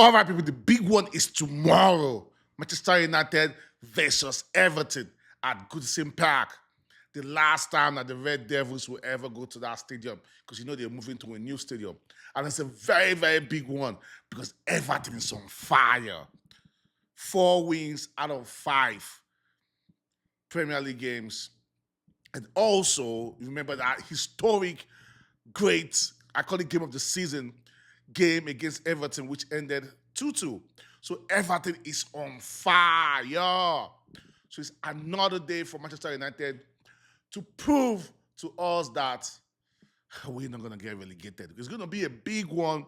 All right, people, the big one is tomorrow. Manchester United versus Everton at Goodison Park. The last time that the Red Devils will ever go to that stadium, because you know they're moving to a new stadium. And it's a very, very big one because Everton is on fire. 4 wins out of 5 Premier League games. And also, remember that historic, great, I call it game of the season game against Everton, which ended 2-2. So Everton is on fire. So it's another day for Manchester United to prove to us that we're not going to get relegated. It's going to be a big one.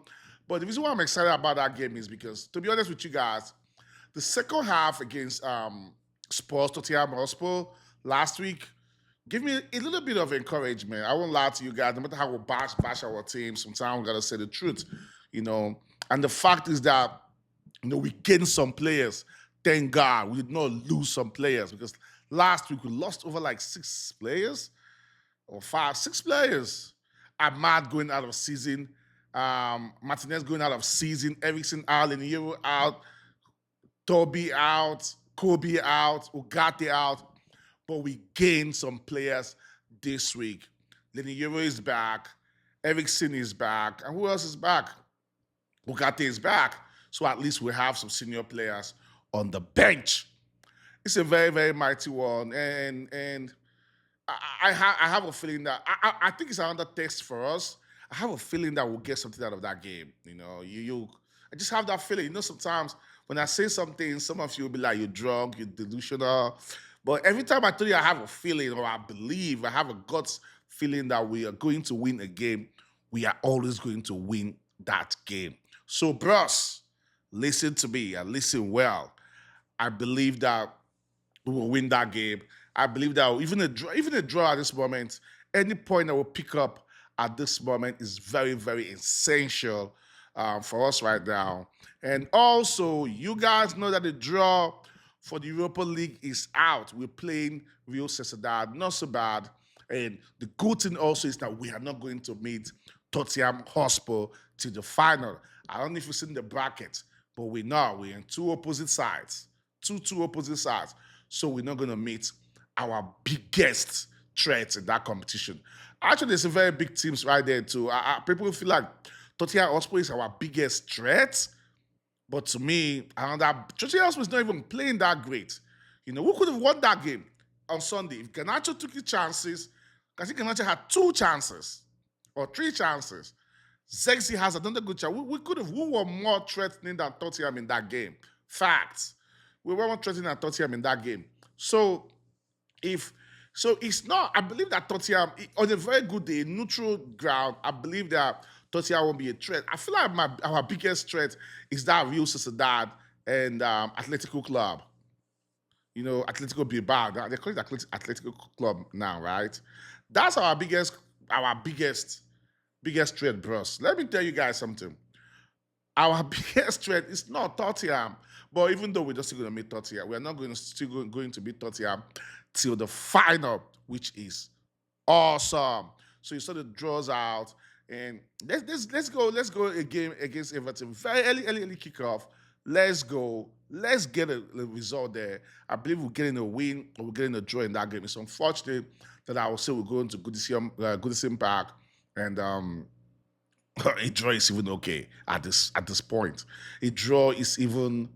But the reason why I'm excited about that game is because, to be honest with you guys, the second half against Spurs, Tottenham Hotspur last week, give me a little bit of encouragement. I won't lie to you guys. No matter how we bash our team, sometimes we gotta say the truth, you know. And the fact is that we gained some players. Thank God we did not lose some players because last week we lost over like 6 players or 6 players. Ahmad going out of season, Martinez going out of season, Ericsson out, Leniero out, Toby out, Kobe out, Ugarte out. But we gained some players this week. Leniero is back, Ericsson is back, and who else is back? Ugarte is back. So at least we have some senior players on the bench. It's a very, very mighty one. And I have a feeling that I think it's another test for us. I have a feeling that we'll get something out of that game. I just have that feeling. Sometimes when I say something, some of you will be like, you're drunk, you're delusional. But every time I tell you I have a feeling or I believe, I have a guts feeling that we are going to win a game, we are always going to win that game. So, bros, listen to me and listen well. I believe that we will win that game. I believe that even a draw at this moment, any point that we'll pick up at this moment is very, very essential for us right now. And also, you guys know that the draw for the Europa League is out. We're playing Real Sociedad, not so bad. And the good thing also is that we are not going to meet Tottenham Hotspur to the final. I don't know if you've seen the bracket, but we know we're in two opposite sides. Two opposite sides. So we're not going to meet our biggest threats in that competition. Actually, there's some very big teams right there too. People feel like Tottenham Hotspur is our biggest threat. But to me, Tottenham Hotspur is not even playing that great. Who could have won that game on Sunday? If Garnacho took his chances, because Garnacho had 2 chances or 3 chances. Zexi has another good chance. We were more threatening than Tottenham in that game. Facts. We were more threatening than Tottenham in that game. So it's not, I believe that Tottenham, on a very good day, neutral ground, I believe that Tottenham won't be a threat. I feel like our biggest threat is that Real Sociedad and Atletico Club. Atletico Bilbao. They call it Atletico Club now, right? That's our biggest threat, bros. Let me tell you guys something. Our biggest threat is not Tottenham. But even though we're just still going to meet Tottenham, we're not going to beat Tottenham till the final, which is awesome. So you saw the draws out. And let's go a game against Everton. Very early kickoff. Let's go. Let's get a result there. I believe we're getting a win or we're getting a draw in that game. It's unfortunate that I will say we're going to Goodison Park and a draw is even okay at this point. A draw is even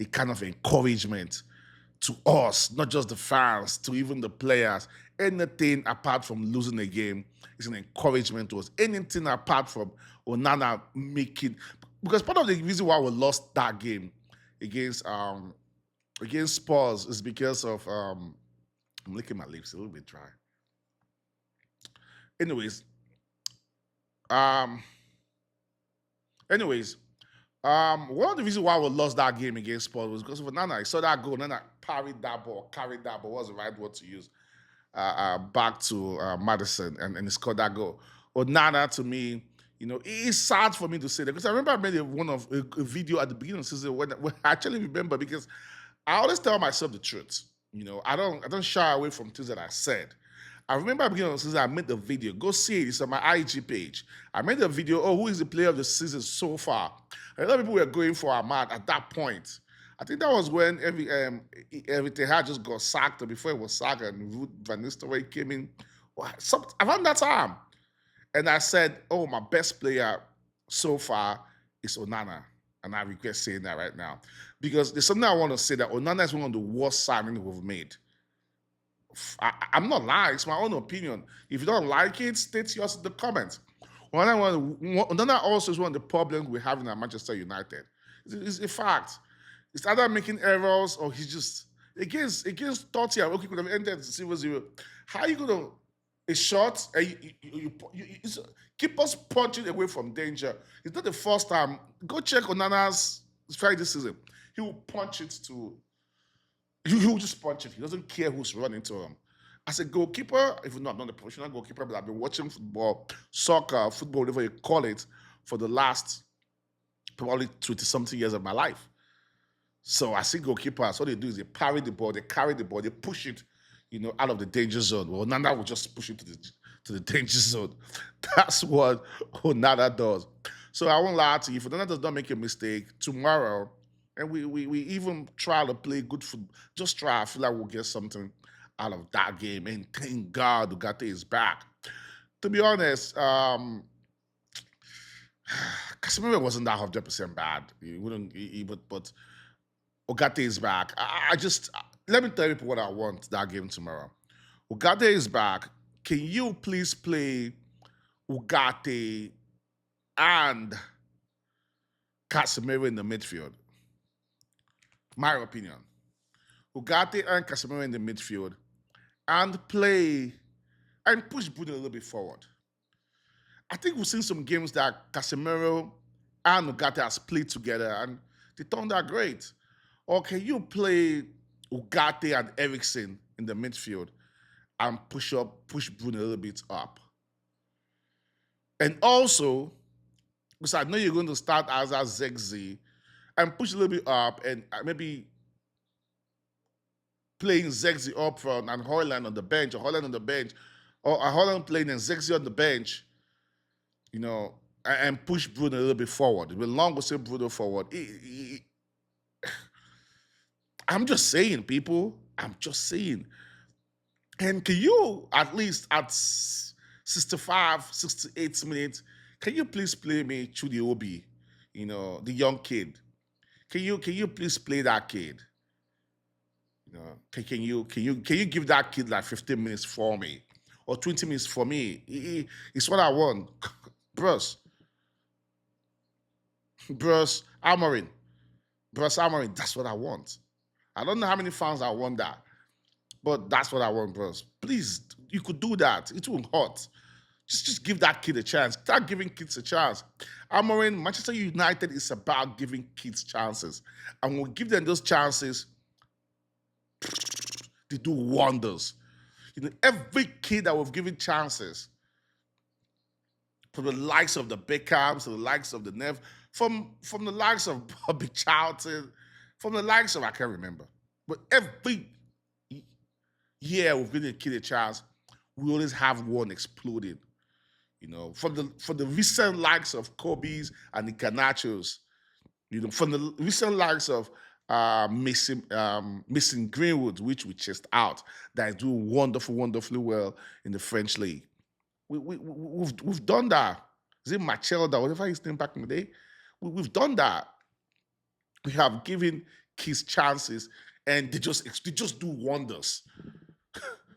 a kind of encouragement to us, not just the fans, to even the players. Anything apart from losing a game is an encouragement to us. Anything apart from Onana making, because part of the reason why we lost that game against Spurs is because of I'm licking my lips a little bit dry. Anyways, one of the reasons why we lost that game against Spurs was because of Onana. I saw that goal, Onana carried that ball, what's the right word to use, back to Madison, and he scored that goal. Onana, to me, it's sad for me to say that, because I remember I made a video at the beginning of the season when I actually remember, because I always tell myself the truth. I don't shy away from things that I said. I remember at the beginning of the season, I made the video. Go see it. It's on my IG page. I made the video. Oh, who is the player of the season so far? A lot of people were going for Ahmad at that point. I think that was when everything had just got sacked, or before it was sacked, and Ruth Van Nistelrooy came in. Around that time. And I said, oh, my best player so far is Onana. And I regret saying that right now. Because there's something I want to say, that Onana is one of the worst signings we've made. I'm not lying. It's my own opinion. If you don't like it, state yours in the comments. Onana also is one of the problems we're having at Manchester United. It's a fact. It's either making errors, or he's just against Tottenham. Okay, could have ended 0-0. How are you gonna a shot and keep us punching away from danger? It's not the first time. Go check Onana's try this season. He will punch it to. He will just punch it. He doesn't care who's running to him. As a goalkeeper, if not, I'm not a professional goalkeeper, but I've been watching football, soccer, football, whatever you call it, for the last probably 20-something years of my life. So I see goalkeepers, what they do is they parry the ball, they carry the ball, they push it, out of the danger zone. Well, Onana will just push it to the danger zone. That's what Onana does. So I won't lie to you. If Onana does not make a mistake tomorrow, and we even try to play good football, just try, I feel like we'll get something out of that game. And thank God Ugarte is back. To be honest, Casemiro wasn't that 100% bad. He wouldn't, but Ugarte is back. Let me tell you what I want that game tomorrow. Ugarte is back. Can you please play Ugarte and Casemiro in the midfield? My opinion. Ugarte and Casemiro in the midfield, and play and push Bruno a little bit forward. I think we've seen some games that Casemiro and Ugarte has played together, and they turned out great. Or can you play Ugarte and Eriksen in the midfield and push Bruno a little bit up? And also, because I know you're going to start as a Zexi, and push a little bit up, and maybe playing Zexi up front and Haaland on the bench, or Haaland on the bench, or Haaland playing and Zexi on the bench, and push Bruno a little bit forward. When Long will say Bruno forward. I'm just saying, people. I'm just saying. And can you, at least at 65, 68 minutes, can you please play me Chudi Obi, the young kid? Can you please play that kid? Can you give that kid like 15 minutes for me, or 20 minutes for me? It's what I want, bros. Amorim. That's what I want. I don't know how many fans I want that, but that's what I want, bros. Please, you could do that. It won't hurt. Just give that kid a chance. Start giving kids a chance. Amorim, Manchester United is about giving kids chances. And when we give them those chances, they do wonders. Every kid that we've given chances, from the likes of the Beckhams, to the likes of the Nev, from the likes of Bobby Charlton, from the likes of, I can't remember. But every year we've given a kid a chance, we always have one exploding. From the recent likes of Kobe's and the Garnachos, from the recent likes of missing Greenwood, which we chased out, that is doing wonderfully well in the French league. We've done that. Is it Machelda, whatever his name back in the day? We've done that. We have given kids chances, and they just do wonders.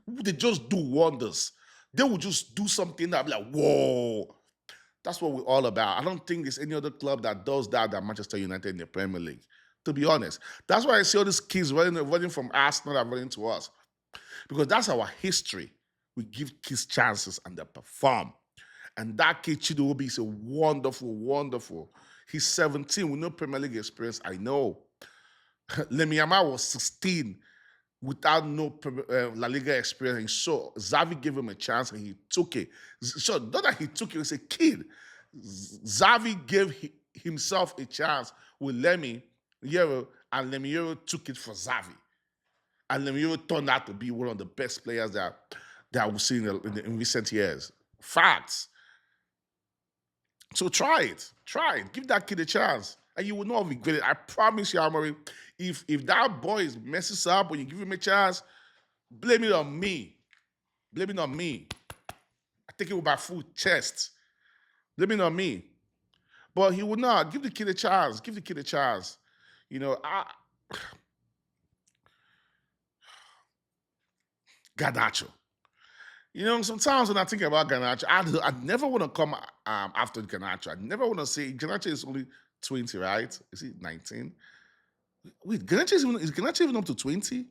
They just do wonders. They will just do something that I'll be like, whoa. That's what we're all about. I don't think there's any other club that does that than Manchester United in the Premier League, to be honest. That's why I see all these kids running from Arsenal and running to us. Because that's our history. We give kids chances and they perform. And that kid, Chidobe, is a wonderful. He's 17 with no Premier League experience, I know. Lemiyama was 16 without no La Liga experience. So Xavi gave him a chance and he took it. So not that he took it, he's a kid. Xavi gave himself a chance with Lemmy Yero, and Lemmy Yero took it for Xavi. And Lemmy Yero turned out to be one of the best players that that we've seen in recent years. Facts. So try it. Try it. Give that kid a chance. And you will not regret it. I promise you, Amory, if that boy messes up when you give him a chance, blame it on me. Blame it on me. I take it with my full chest. Blame it on me. But he would not. Give the kid a chance. Give the kid a chance. You know, Garnacho. You know, sometimes when I think about Garnacho, I never want to come after Garnacho. I never want to say Garnacho is only 20, right? Is he 19? Wait, is Garnacho even up to 20?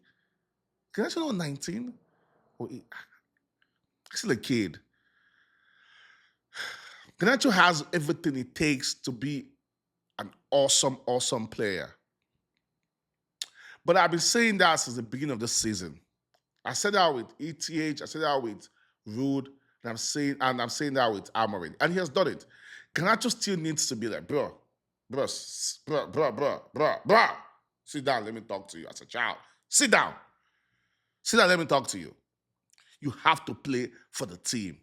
Garnacho not 19? Or he's still a kid. Garnacho has everything it takes to be an awesome, awesome player. But I've been saying that since the beginning of the season. I said that with ETH, I said that with Rude, and I'm saying that with Amorim. And he has done it. Garnacho still needs to be like, bro. Sit down, let me talk to you as a child. Sit down. Sit down, let me talk to you. You have to play for the team.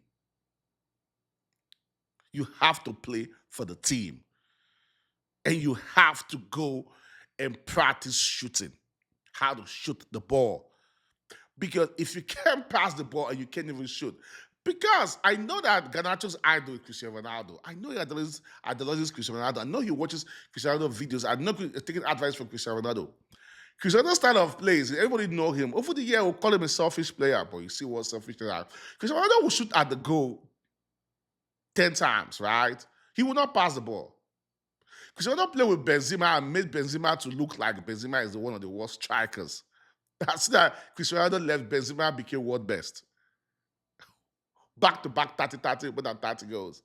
You have to play for the team. And you have to go and practice shooting, how to shoot the ball. Because if you can't pass the ball and you can't even shoot, because I know that Garnacho's idol is Cristiano Ronaldo. I know he idolizes Cristiano Ronaldo. I know he watches Cristiano Ronaldo videos. I know he's taking advice from Cristiano Ronaldo. Cristiano's style of plays, everybody know him. Over the year, we'll call him a selfish player, but you see what selfish they are. Cristiano Ronaldo will shoot at the goal 10 times, right? He will not pass the ball. Cristiano played with Benzema and made Benzema to look like Benzema is one of the worst strikers. That's that Cristiano left Benzema and became world best. Back-to-back 30-30, more than 30 goals.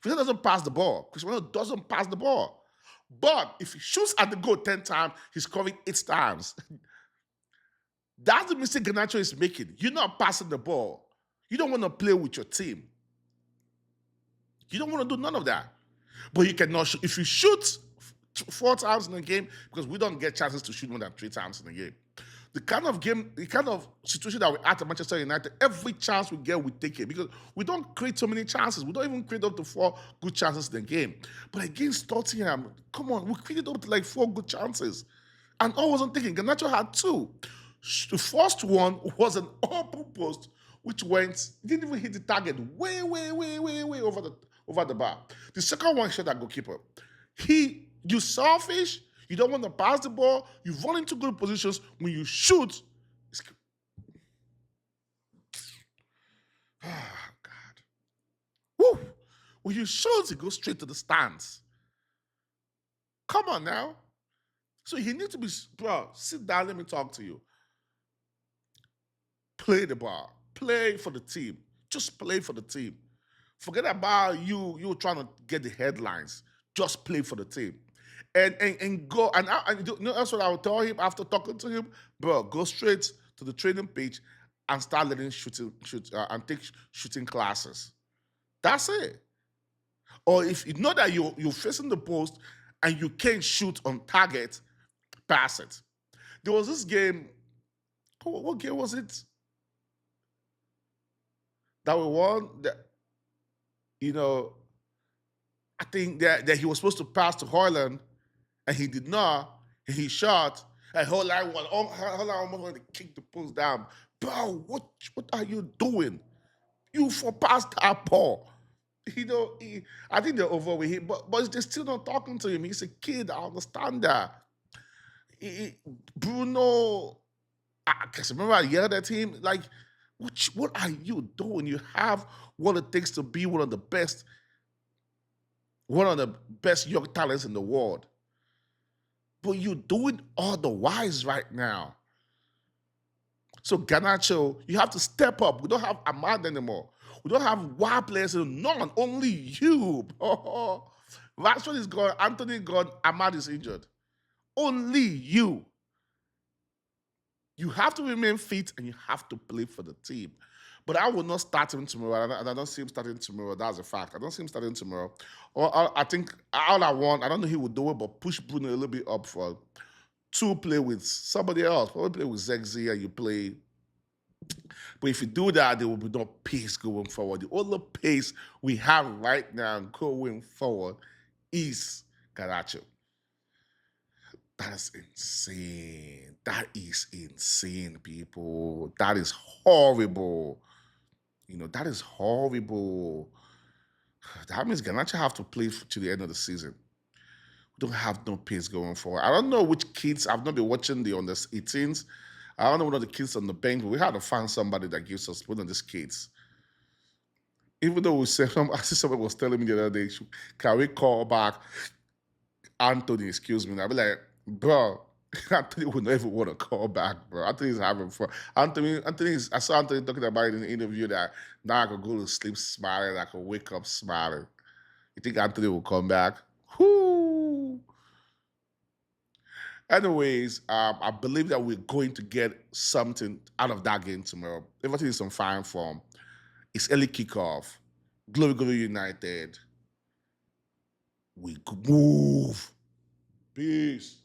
Cristiano doesn't pass the ball. Cristiano doesn't pass the ball. But if he shoots at the goal 10 times, he's scoring 8 times. That's the mistake Garnacho is making. You're not passing the ball. You don't want to play with your team. You don't want to do none of that. But you cannot shoot. If you shoot 4 times in a game, because we don't get chances to shoot more than 3 times in a game. The kind of situation that we're at Manchester United, every chance we get, we take it. Because we don't create so many chances. We don't even create up to 4 good chances in the game. But against Tottenham, come on, we created up to like 4 good chances. And I wasn't thinking, Garnacho had 2. The first one was an open post, which didn't even hit the target, way over the bar. The second one shot at goalkeeper. You selfish, you don't want to pass the ball, you run into good positions. When you shoot, God. Woo! When you shoot, it goes straight to the stands. Come on now. So you need to be, bro, sit down, let me talk to you. Play the ball. Play for the team. Just play for the team. Forget about you trying to get the headlines. Just play for the team. And go, and you know, that's what I would tell him after talking to him, bro, go straight to the training page and start learning and take shooting classes. That's it. Or if you know that you're facing the post and you can't shoot on target, pass it. There was this game, what game was it? That we won, I think that he was supposed to pass to Hoyland, and he did not, and he shot, and Hoyland almost wanted to kick the post down. Bro, what are you doing? You surpassed that ball. I think they're over with him, but they're still not talking to him. He's a kid, I understand that. Bruno, I guess remember I yelled at him, like, what are you doing? You have what it takes to be one of the best young talents in the world. But you're doing otherwise right now. So Garnacho, you have to step up. We don't have Ahmad anymore. We don't have wild players. None. Only you. Rashford is gone. Anthony gone. Ahmad is injured. Only you. You have to remain fit and you have to play for the team. But I will not start him tomorrow, and I don't see him starting tomorrow. That's a fact. I don't see him starting tomorrow. I think all I want, I don't know he would do it, but push Bruno a little bit up front to play with somebody else. Probably play with Zegzi and you play But if you do that, there will be no pace going forward. The only pace we have right now going forward is Garacho. That is insane. That is insane, people. That is horrible. That is horrible. That means Ganacha have to play to the end of the season. We don't have no pace going forward. I don't know which kids. I've not been watching the under 18s. I don't know one of the kids on the bench, but we had to find somebody that gives us one of these kids. Even though we said, I see somebody was telling me the other day, can we call back Anthony? Excuse me. And I'll be like, bro, Anthony would never want to call back, bro. Anthony's having fun. I saw Anthony talking about it in the interview that now I could go to sleep smiling, I could wake up smiling. You think Anthony will come back? Whoo! Anyways, I believe that we're going to get something out of that game tomorrow. Everything is on fine form. It's early kickoff. Glory United. We move. Peace.